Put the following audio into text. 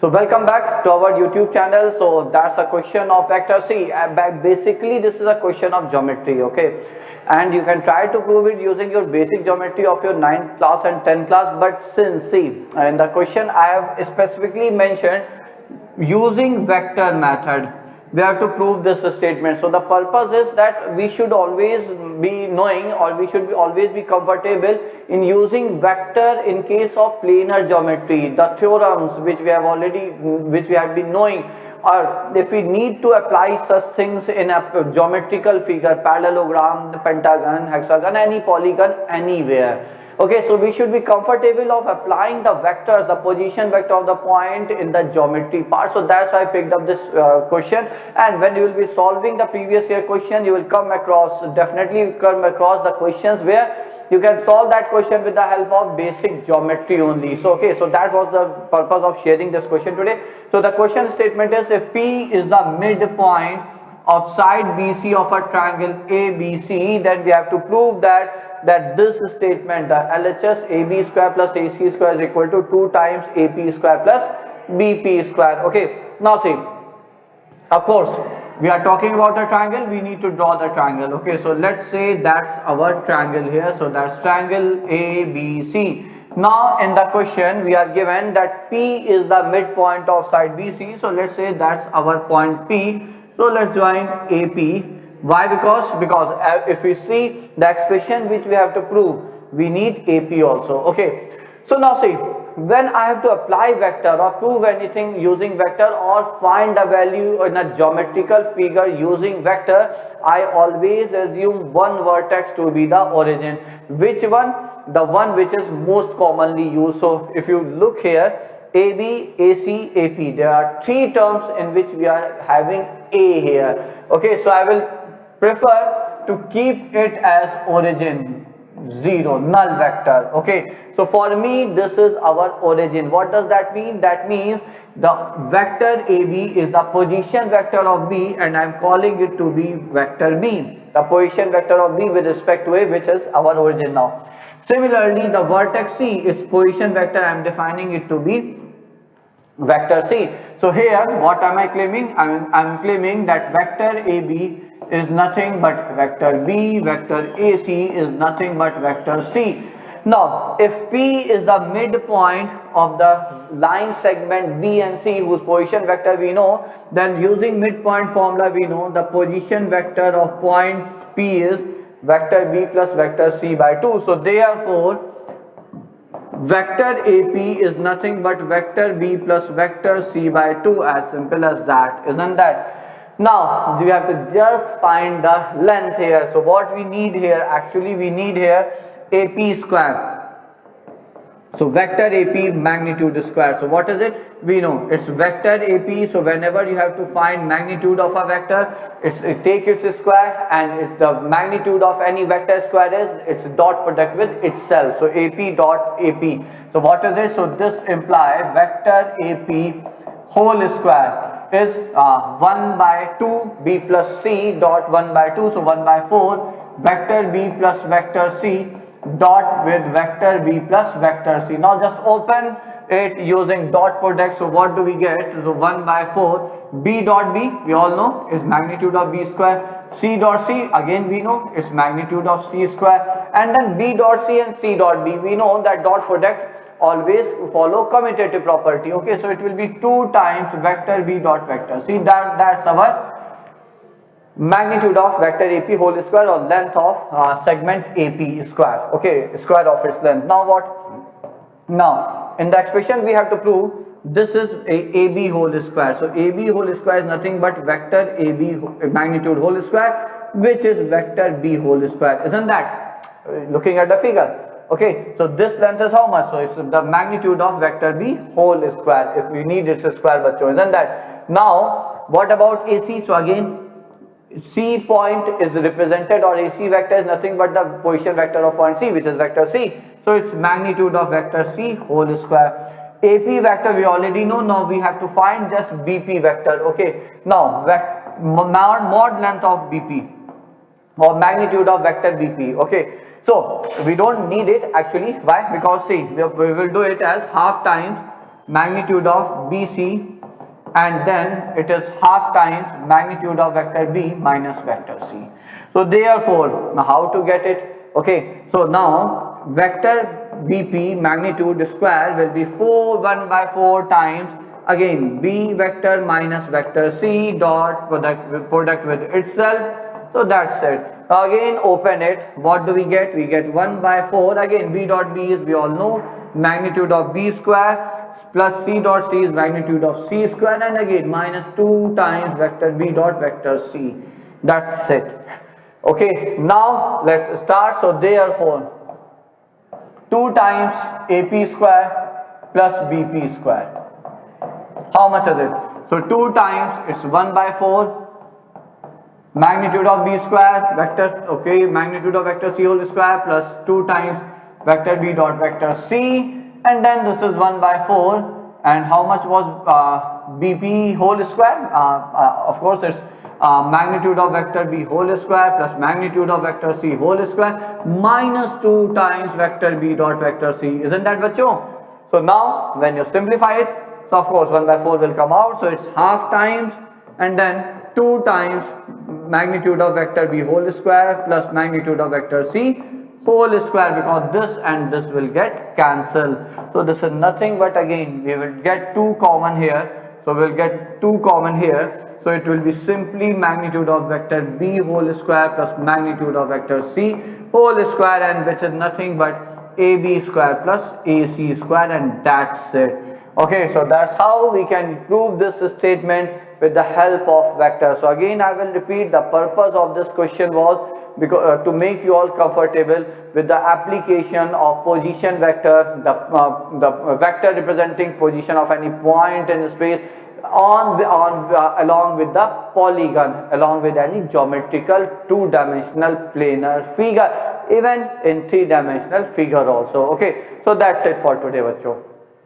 So welcome back to our YouTube channel. So that's a question of vector C. Basically this is a question of geometry, okay, and you can try to prove it using your basic geometry of your 9th class and 10th class. But since see, in the question I have specifically mentioned using vector method, we have to prove this statement. So the purpose is that we should always be knowing, or we should always be comfortable in using vector in case of planar geometry, the theorems which we have been knowing, or if we need to apply such things in a geometrical figure, parallelogram, pentagon, hexagon, any polygon, anywhere. Okay, so we should be comfortable of applying the vectors, the position vector of the point in the geometry part. So that's why I picked up this question. And when you will be solving the previous year question, you will definitely come across the questions where you can solve that question with the help of basic geometry only. So okay, so that was the purpose of sharing this question today. So the question statement is, if P is the midpoint of side BC of a triangle ABC, then we have to prove that this statement, the LHS AB square plus AC square is equal to 2 times AP square plus BP square. Okay, now see, of course we are talking about a triangle, we need to draw the triangle. Okay, so let's say that's our triangle here. So that's triangle ABC. Now in the question we are given that P is the midpoint of side BC. So let's say that's our point P. So let's join AP. Why? Because if we see the expression which we have to prove, we need AP also. Okay, so now see, when I have to apply vector or prove anything using vector or find a value in a geometrical figure using vector, I always assume one vertex to be the origin. Which one? The one which is most commonly used. So if you look here, AB, AC, AP, there are three terms in which we are having A here. Okay, so I will prefer to keep it as origin 0, null vector. Okay, so for me this is our origin. What does that mean? That means the vector AB is the position vector of B, and I am calling it to be vector B, the position vector of B with respect to A, which is our origin now. Similarly, the vertex C is position vector, I am defining it to be vector C. So here what am I claiming? I am claiming that vector AB is nothing but vector B, vector AC is nothing but vector C. Now if P is the midpoint of the line segment B and C, whose position vector we know, then using midpoint formula we know the position vector of point P is vector B plus vector C by 2. So therefore vector AP is nothing but vector B plus vector C by 2, as simple as that, isn't that? Now we have to just find the length here. So what we need here, actually we need here AP square. So vector AP magnitude square. So what is it? We know it's vector AP. So whenever you have to find magnitude of a vector, take its square, and the magnitude of any vector square is its dot product with itself. So AP dot AP. So what is it? So this implies vector AP whole square is 1 by 2 B plus C dot 1 by 2. So 1 by 4 vector B plus vector C dot with vector B plus vector C. Now just open it using dot product. So what do we get? So 1 by 4 B dot B, we all know, is magnitude of B square. C dot C, again we know, is magnitude of C square. And then B dot C and C dot B, we know that dot product always follow commutative property. Okay, so it will be 2 times vector B dot vector. See, that's our magnitude of vector AP whole square, or length of segment AP square. Okay, square of its length. Now what? Now in the expression we have to prove this is AB whole square. So AB whole square is nothing but vector AB magnitude whole square, which is vector B whole square, isn't that? Looking at the figure. Okay, so this length is how much? So it's the magnitude of vector B whole square. If we need its square, bacho, isn't that? Now what about AC? So again, C point is represented, or AC vector is nothing but the position vector of point C, which is vector C. So it's magnitude of vector C whole square. AP vector we already know. Now we have to find just BP vector. Okay, now mod length of BP, or magnitude of vector BP. Okay, so we don't need it actually. Why? Because see, we will do it as half times magnitude of BC, and then it is half times magnitude of vector B minus vector C. So therefore, now how to get it? Okay, so now vector BP magnitude square will be 1 by 4 times again B vector minus vector C dot product with itself. So that's it. Now again open it. What do we get? We get 1 by 4. Again B dot B is, we all know, magnitude of B square, plus C dot C is magnitude of C square, and again minus 2 times vector B dot vector C. That's it. Okay, now let's start. So therefore 2 times AP square plus BP square. How much is it? So 2 times, it's 1 by 4 magnitude of B square vector, okay, magnitude of vector C whole square plus 2 times vector B dot vector C, and then this is 1 by 4, and how much was BP whole square? Of course it's magnitude of vector B whole square plus magnitude of vector C whole square minus 2 times vector B dot vector C. Isn't that bacho? So now when you simplify it, so of course 1 by 4 will come out, so it's half times and then 2 times magnitude of vector B whole square plus magnitude of vector C whole square, because this and this will get cancelled. So this is nothing but, again we will get 2 common here, so we'll get 2 common here, so it will be simply magnitude of vector B whole square plus magnitude of vector C whole square, and which is nothing but AB square plus AC square, and that's it. Okay, so that's how we can prove this statement with the help of vector. So again I will repeat, the purpose of this question was because to make you all comfortable with the application of position vector, the vector representing position of any point in space along with the polygon, along with any geometrical 2-dimensional planar figure, even in 3-dimensional figure also. Okay, so that's it for today, bachcho.